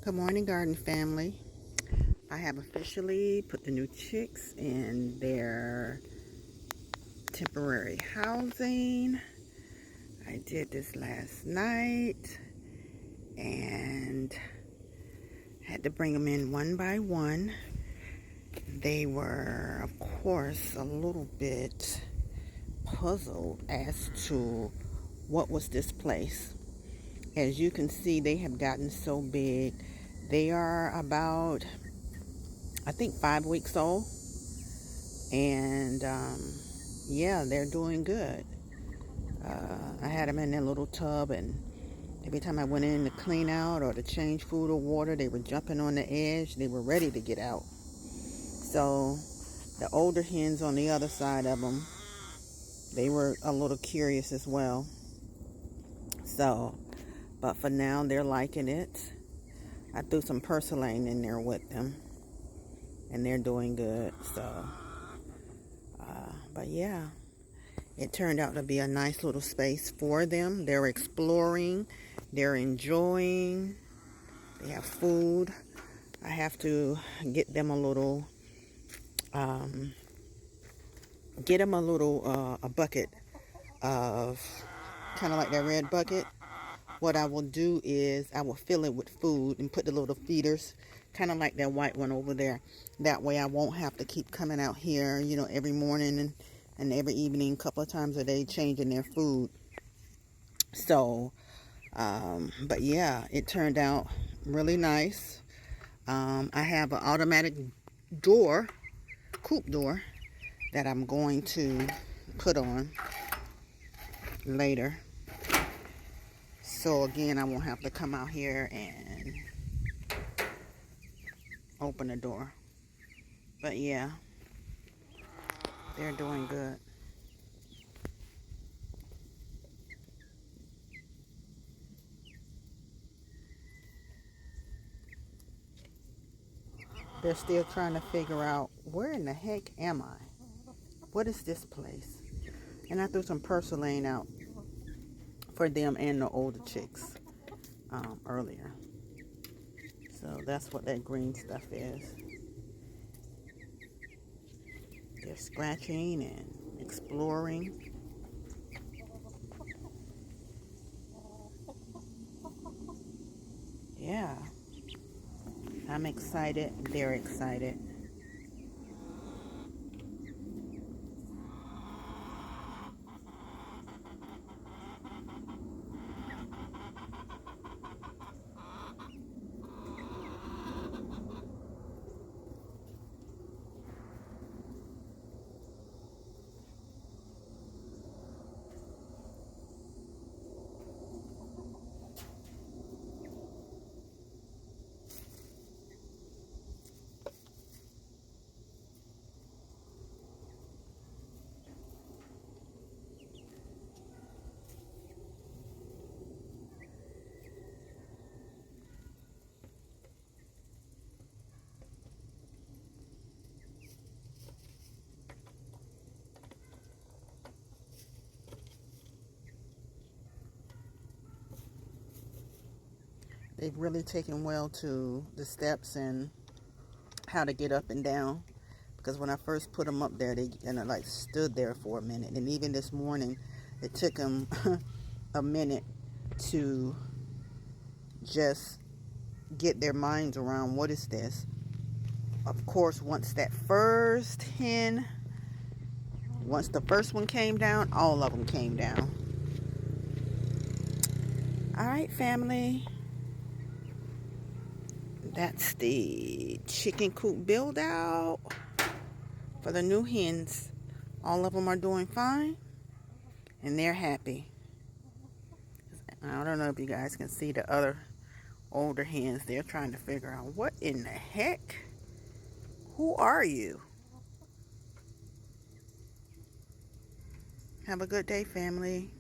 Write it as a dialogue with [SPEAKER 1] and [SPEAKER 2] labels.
[SPEAKER 1] Good morning, garden family. I have officially put the new chicks in their temporary housing. I did this last night and had to bring them in one by one. They were, of course, a little bit puzzled as to what was this place. As you can see, they have gotten so big. They are about, I think, 5 weeks old. And yeah, they're doing good. I had them in their little tub, and every time I went in to clean out or to change food or water, they were jumping on the edge. They were ready to get out. So the older hens on the other side of them, they were a little curious as well. So, but for now, they're liking it. I threw some purslane in there with them, and they're doing good. So, but yeah, it turned out to be a nice little space for them. They're exploring, they're enjoying, they have food. I have to get them a little, a bucket of, kind of like that red bucket. What I will do is I will fill it with food and put the little feeders, kind of like that white one over there. That way I won't have to keep coming out here, every morning and every evening, a couple of times a day, changing their food. So, but yeah, it turned out really nice. I have an automatic door, coop door, that I'm going to put on later. So again, I won't have to come out here and open the door. But yeah, they're doing good. They're still trying to figure out, where in the heck am I? What is this place? And I threw some purslane out for them and the older chicks earlier. So that's what that green stuff is. They're scratching and exploring. Yeah, I'm excited. They're excited. They've really taken well to the steps and how to get up and down. Because when I first put them up there, they like stood there for a minute. And even this morning, it took them a minute to just get their minds around, what is this? Of course, once the first one came down, all of them came down. All right, family. That's the chicken coop build out for the new hens. All of them are doing fine, and they're happy. I don't know if you guys can see the other older hens. They're trying to figure out, what in the heck? Who are you? Have a good day, family.